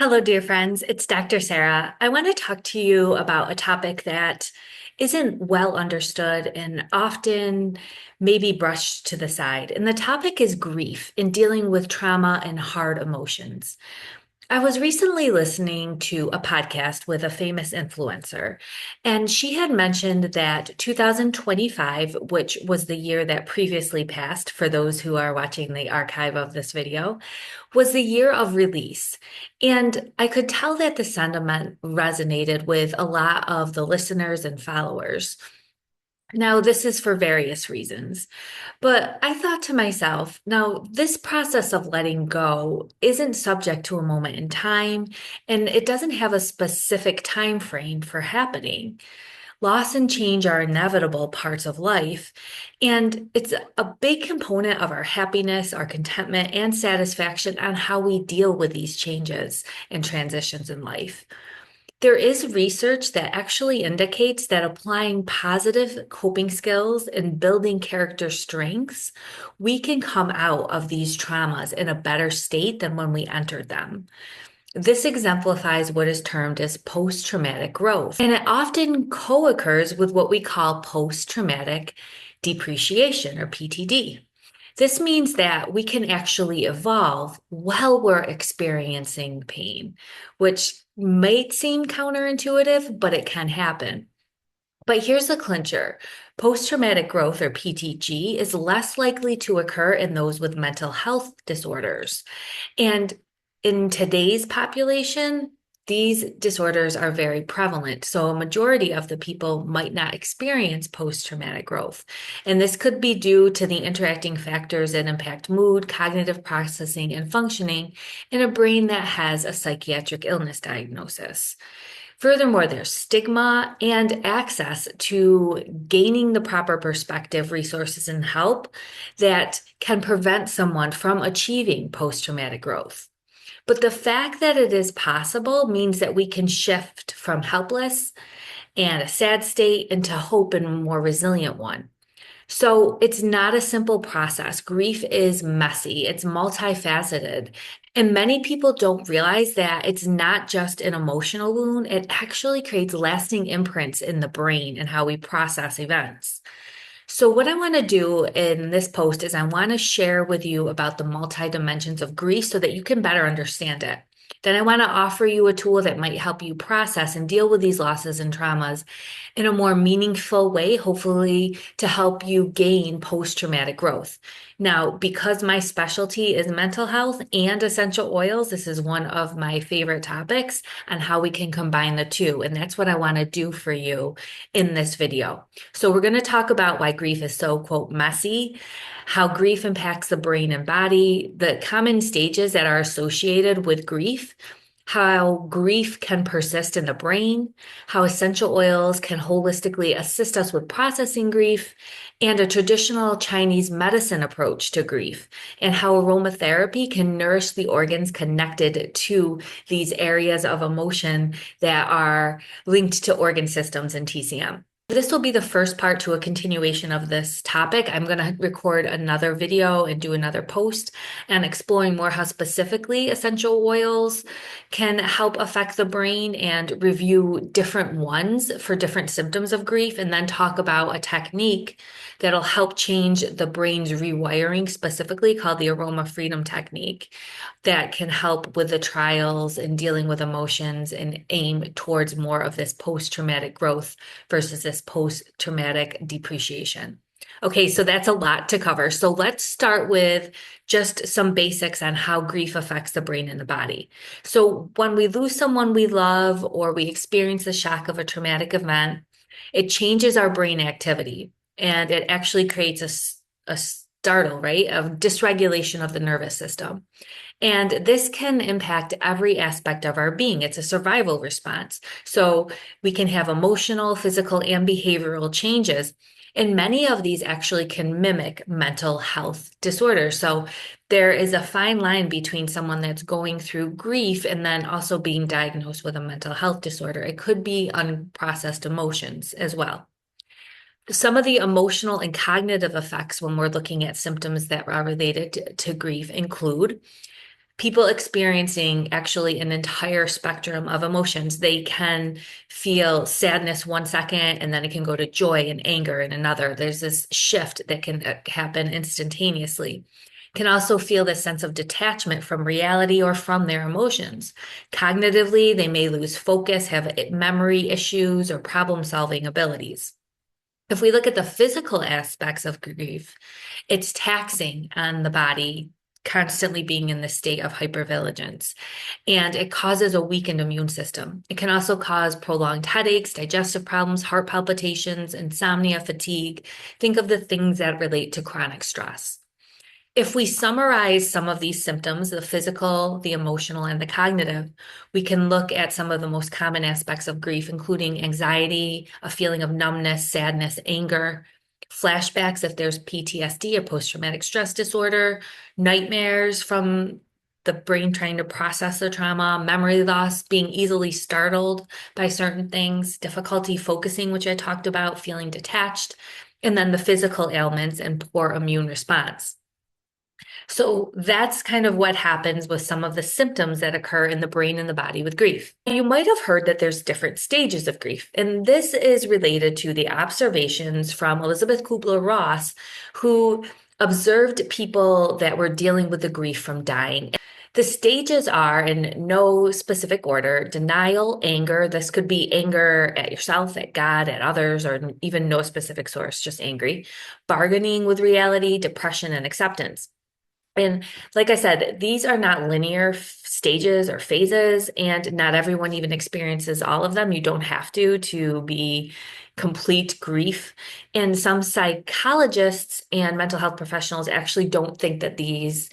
Hello, dear friends. It's Dr. Sarah. I want to talk to you about a topic that isn't well understood and often maybe brushed to the side. And the topic is grief in dealing with trauma and hard emotions. I was recently listening to a podcast with a famous influencer, and she had mentioned that 2025, which was the year that previously passed, for those who are watching the archive of this video, was the year of release. And I could tell that the sentiment resonated with a lot of the listeners and followers. Now, this is for various reasons. But I thought to myself, now this process of letting go isn't subject to a moment in time, and it doesn't have a specific time frame for happening. Loss and change are inevitable parts of life, and it's a big component of our happiness, our contentment, and satisfaction on how we deal with these changes and transitions in life. There is research that actually indicates that applying positive coping skills and building character strengths, we can come out of these traumas in a better state than when we entered them. This exemplifies what is termed as post-traumatic growth, and it often co-occurs with what we call post-traumatic depreciation or PTD. This means that we can actually evolve while we're experiencing pain, which might seem counterintuitive, but it can happen. But here's the clincher. Post-traumatic growth or PTG is less likely to occur in those with mental health disorders. And in today's population, these disorders are very prevalent. So a majority of the people might not experience post-traumatic growth. And this could be due to the interacting factors that impact mood, cognitive processing, and functioning in a brain that has a psychiatric illness diagnosis. Furthermore, there's stigma and access to gaining the proper perspective, resources, and help that can prevent someone from achieving post-traumatic growth. But the fact that it is possible means that we can shift from helpless and a sad state into hope and a more resilient one. So it's not a simple process. Grief is messy, it's multifaceted. And many people don't realize that it's not just an emotional wound, it actually creates lasting imprints in the brain and how we process events. So, what I want to do in this post is I want to share with you about the multi dimensions of grief so that you can better understand it. Then I want to offer you a tool that might help you process and deal with these losses and traumas in a more meaningful way, hopefully to help you gain post-traumatic growth. Now, because my specialty is mental health and essential oils, this is one of my favorite topics on how we can combine the two. And that's what I want to do for you in this video. So we're going to talk about why grief is so, quote, messy, how grief impacts the brain and body, the common stages that are associated with grief, how grief can persist in the brain, how essential oils can holistically assist us with processing grief, and a traditional Chinese medicine approach to grief, and how aromatherapy can nourish the organs connected to these areas of emotion that are linked to organ systems and TCM. This will be the first part to a continuation of this topic. I'm going to record another video and do another post and exploring more how specifically essential oils can help affect the brain and review different ones for different symptoms of grief, and then talk about a technique that'll help change the brain's rewiring, specifically called the aroma freedom technique, that can help with the trials and dealing with emotions and aim towards more of this post-traumatic growth versus this post-traumatic depreciation. Okay, so that's a lot to cover. So let's start with just some basics on how grief affects the brain and the body. So when we lose someone we love or we experience the shock of a traumatic event, it changes our brain activity and it actually creates a startle, right, of dysregulation of the nervous system. And this can impact every aspect of our being. It's a survival response. So we can have emotional, physical, and behavioral changes. And many of these actually can mimic mental health disorders. So there is a fine line between someone that's going through grief and then also being diagnosed with a mental health disorder. It could be unprocessed emotions as well. Some of the emotional and cognitive effects when we're looking at symptoms that are related to grief include people experiencing actually an entire spectrum of emotions. They can feel sadness one second, and then it can go to joy and anger in another. There's this shift that can happen instantaneously. Can also feel this sense of detachment from reality or from their emotions. Cognitively, they may lose focus, have memory issues, or problem-solving abilities. If we look at the physical aspects of grief, it's taxing on the body, constantly being in the state of hypervigilance, and it causes a weakened immune system. It can also cause prolonged headaches, digestive problems, heart palpitations, insomnia, fatigue. Think of the things that relate to chronic stress. If we summarize some of these symptoms, the physical, the emotional, and the cognitive, we can look at some of the most common aspects of grief, including anxiety, a feeling of numbness, sadness, anger, flashbacks if there's PTSD or post-traumatic stress disorder, nightmares from the brain trying to process the trauma, memory loss, being easily startled by certain things, difficulty focusing, which I talked about, feeling detached, and then the physical ailments and poor immune response. So that's kind of what happens with some of the symptoms that occur in the brain and the body with grief. You might have heard that there's different stages of grief, and this is related to the observations from Elizabeth Kubler-Ross, who observed people that were dealing with the grief from dying. The stages are in no specific order: denial, anger. This could be anger at yourself, at God, at others, or even no specific source, just angry. Bargaining with reality, depression, and acceptance. And like I said, these are not linear stages or phases, and not everyone even experiences all of them. You don't have to be complete grief. And some psychologists and mental health professionals actually don't think that these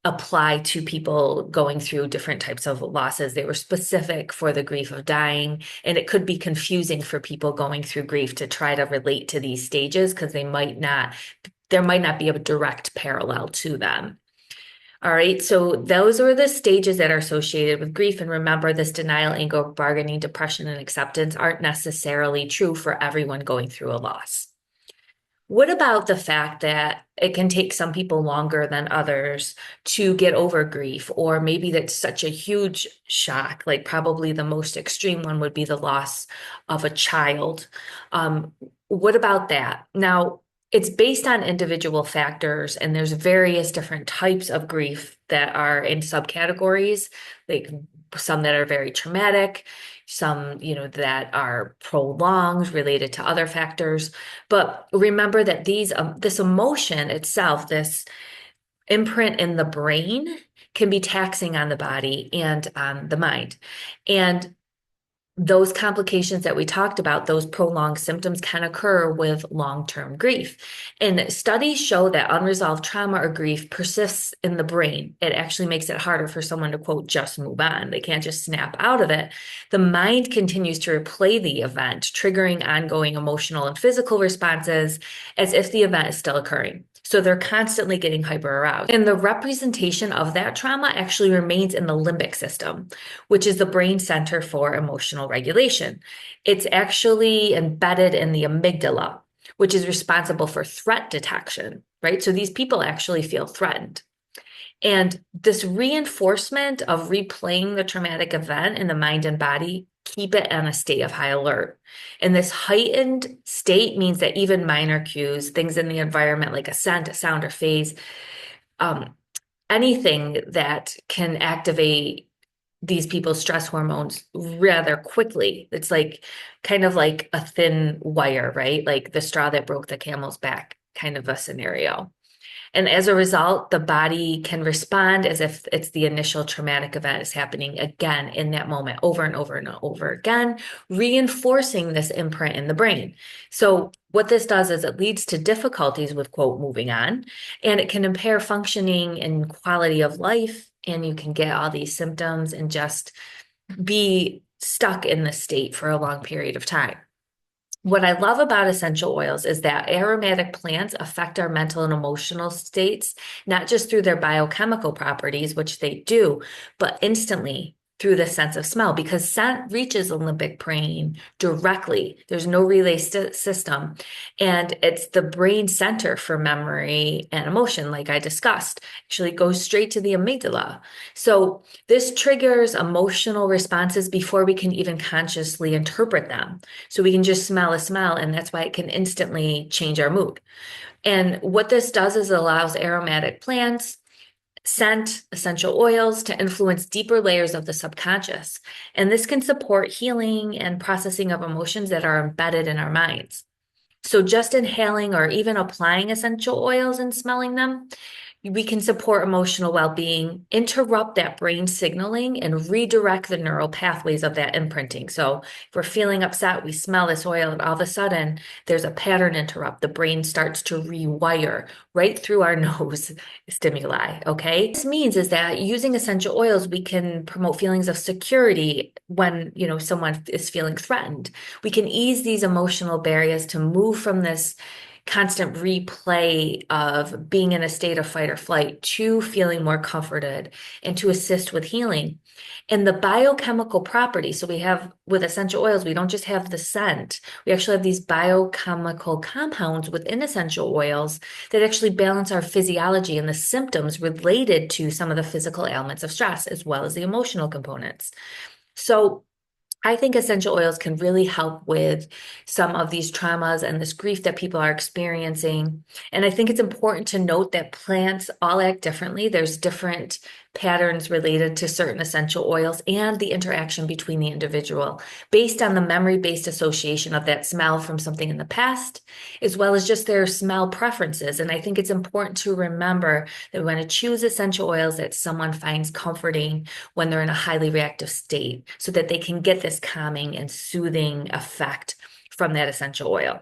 apply to people going through different types of losses. They were specific for the grief of dying, and it could be confusing for people going through grief to try to relate to these stages because there might not be a direct parallel to them. All right, so those are the stages that are associated with grief. And remember, this denial, anger, bargaining, depression, and acceptance aren't necessarily true for everyone going through a loss. What about the fact that it can take some people longer than others to get over grief, or maybe that's such a huge shock, like probably the most extreme one would be the loss of a child. What about that? Now, it's based on individual factors, and there's various different types of grief that are in subcategories, like some that are very traumatic, some, that are prolonged related to other factors. But remember that this emotion itself, this imprint in the brain, can be taxing on the body and on the mind. And those complications that we talked about, those prolonged symptoms, can occur with long-term grief. And studies show that unresolved trauma or grief persists in the brain. It actually makes it harder for someone to, quote, just move on. They can't just snap out of it. The mind continues to replay the event, triggering ongoing emotional and physical responses as if the event is still occurring. So they're constantly getting hyper aroused. And the representation of that trauma actually remains in the limbic system, which is the brain center for emotional regulation. It's actually embedded in the amygdala, which is responsible for threat detection, right? So these people actually feel threatened. And this reinforcement of replaying the traumatic event in the mind and body keep it on a state of high alert. And this heightened state means that even minor cues, things in the environment like a scent, a sound, or phase, anything that can activate these people's stress hormones rather quickly. It's like kind of like a thin wire, right? Like the straw that broke the camel's back kind of a scenario. And as a result, the body can respond as if it's the initial traumatic event is happening again in that moment, over and over and over again, reinforcing this imprint in the brain. So what this does is it leads to difficulties with, quote, moving on, and it can impair functioning and quality of life. And you can get all these symptoms and just be stuck in the state for a long period of time. What I love about essential oils is that aromatic plants affect our mental and emotional states, not just through their biochemical properties, which they do, but instantly through the sense of smell because scent reaches the limbic brain directly. There's no relay system. And it's the brain center for memory and emotion, like I discussed. Actually goes straight to the amygdala. So this triggers emotional responses before we can even consciously interpret them. So we can just smell a smell, and that's why it can instantly change our mood. And what this does is it allows aromatic plants, scent, essential oils to influence deeper layers of the subconscious. And this can support healing and processing of emotions that are embedded in our minds. So just inhaling or even applying essential oils and smelling them, we can support emotional well-being, interrupt that brain signaling, and redirect the neural pathways of that imprinting. So if we're feeling upset, we smell this oil, and all of a sudden there's a pattern interrupt. The brain starts to rewire right through our nose stimuli. Okay. This means is that using essential oils, we can promote feelings of security when, someone is feeling threatened. We can ease these emotional barriers to move from this constant replay of being in a state of fight or flight to feeling more comforted and to assist with healing. And the biochemical properties, so we have with essential oils, we don't just have the scent, we actually have these biochemical compounds within essential oils that actually balance our physiology and the symptoms related to some of the physical ailments of stress, as well as the emotional components. So I think essential oils can really help with some of these traumas and this grief that people are experiencing. And I think it's important to note that plants all act differently. There's different patterns related to certain essential oils and the interaction between the individual based on the memory-based association of that smell from something in the past, as well as just their smell preferences. And I think it's important to remember that we want to choose essential oils that someone finds comforting when they're in a highly reactive state so that they can get this calming and soothing effect from that essential oil.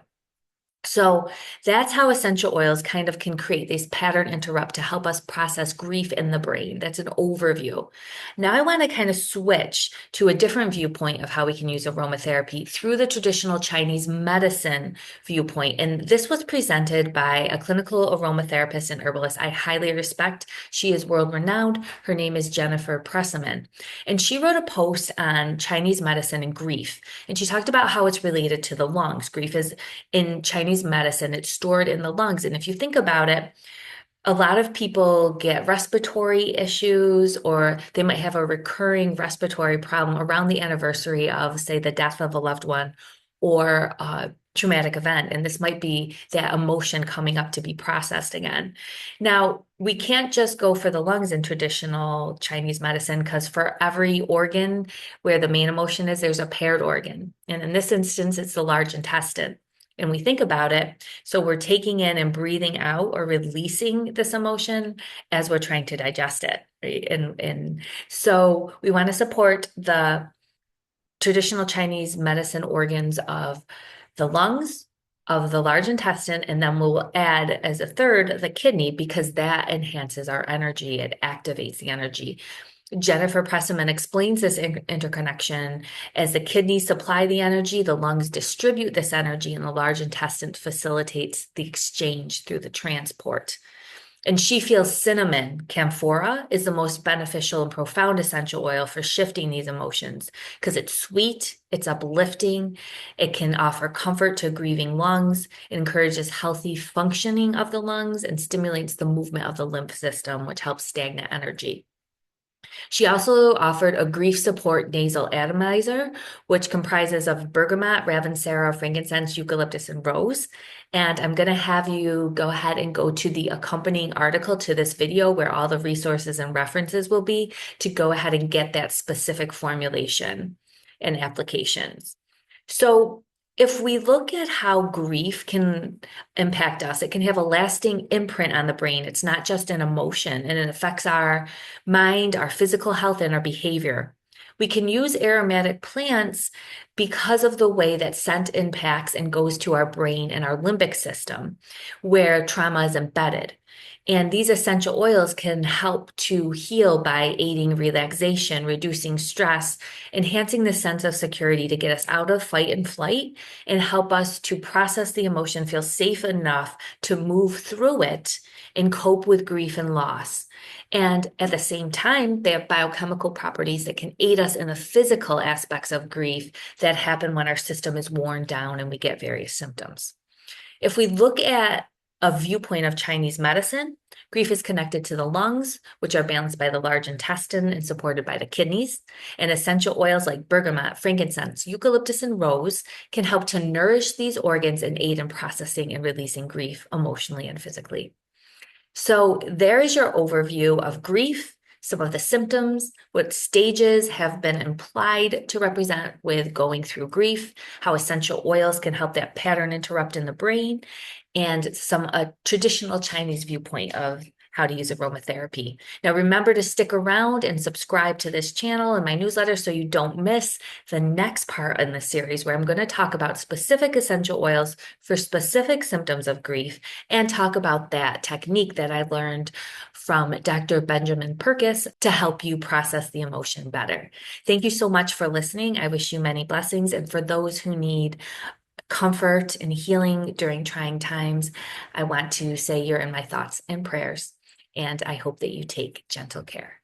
So that's how essential oils kind of can create this pattern interrupt to help us process grief in the brain. That's an overview. Now I want to kind of switch to a different viewpoint of how we can use aromatherapy through the traditional Chinese medicine viewpoint. And this was presented by a clinical aromatherapist and herbalist I highly respect. She is world renowned. Her name is Jennifer Pressman. And she wrote a post on Chinese medicine and grief. And she talked about how it's related to the lungs. Grief is in Chinese medicine, it's stored in the lungs. And if you think about it, a lot of people get respiratory issues, or they might have a recurring respiratory problem around the anniversary of, say, the death of a loved one or a traumatic event. And this might be that emotion coming up to be processed again. Now, we can't just go for the lungs in traditional Chinese medicine because for every organ where the main emotion is, there's a paired organ. And in this instance, it's the large intestine. And we think about it, so we're taking in and breathing out or releasing this emotion as we're trying to digest it, right? And so we want to support the traditional Chinese medicine organs of the lungs, of the large intestine, and then we'll add as a third the kidney because that enhances our energy. It activates the energy. Jennifer Pressman explains this interconnection as the kidneys supply the energy, the lungs distribute this energy, and the large intestine facilitates the exchange through the transport. And she feels cinnamon, camphora, is the most beneficial and profound essential oil for shifting these emotions because it's sweet, it's uplifting, it can offer comfort to grieving lungs, it encourages healthy functioning of the lungs, and stimulates the movement of the lymph system, which helps stagnant energy. She also offered a grief support nasal atomizer, which comprises of bergamot, ravensara, frankincense, eucalyptus, and rose. And I'm going to have you go ahead and go to the accompanying article to this video where all the resources and references will be to go ahead and get that specific formulation and applications. So if we look at how grief can impact us, it can have a lasting imprint on the brain. It's not just an emotion, and it affects our mind, our physical health, and our behavior. We can use aromatic plants because of the way that scent impacts and goes to our brain and our limbic system, where trauma is embedded. And these essential oils can help to heal by aiding relaxation, reducing stress, enhancing the sense of security to get us out of fight and flight and help us to process the emotion, feel safe enough to move through it and cope with grief and loss. And at the same time, they have biochemical properties that can aid us in the physical aspects of grief that happen when our system is worn down and we get various symptoms. If we look at a viewpoint of Chinese medicine, grief is connected to the lungs, which are balanced by the large intestine and supported by the kidneys. And essential oils like bergamot, frankincense, eucalyptus, and rose can help to nourish these organs and aid in processing and releasing grief emotionally and physically. So there is your overview of grief, some of the symptoms, what stages have been implied to represent with going through grief, how essential oils can help that pattern interrupt in the brain, and some traditional Chinese viewpoint of how to use aromatherapy. Now, remember to stick around and subscribe to this channel and my newsletter so you don't miss the next part in the series where I'm going to talk about specific essential oils for specific symptoms of grief and talk about that technique that I learned from Dr. Benjamin Perkis to help you process the emotion better. Thank you so much for listening. I wish you many blessings. And for those who need comfort and healing during trying times, I want to say you're in my thoughts and prayers, and I hope that you take gentle care.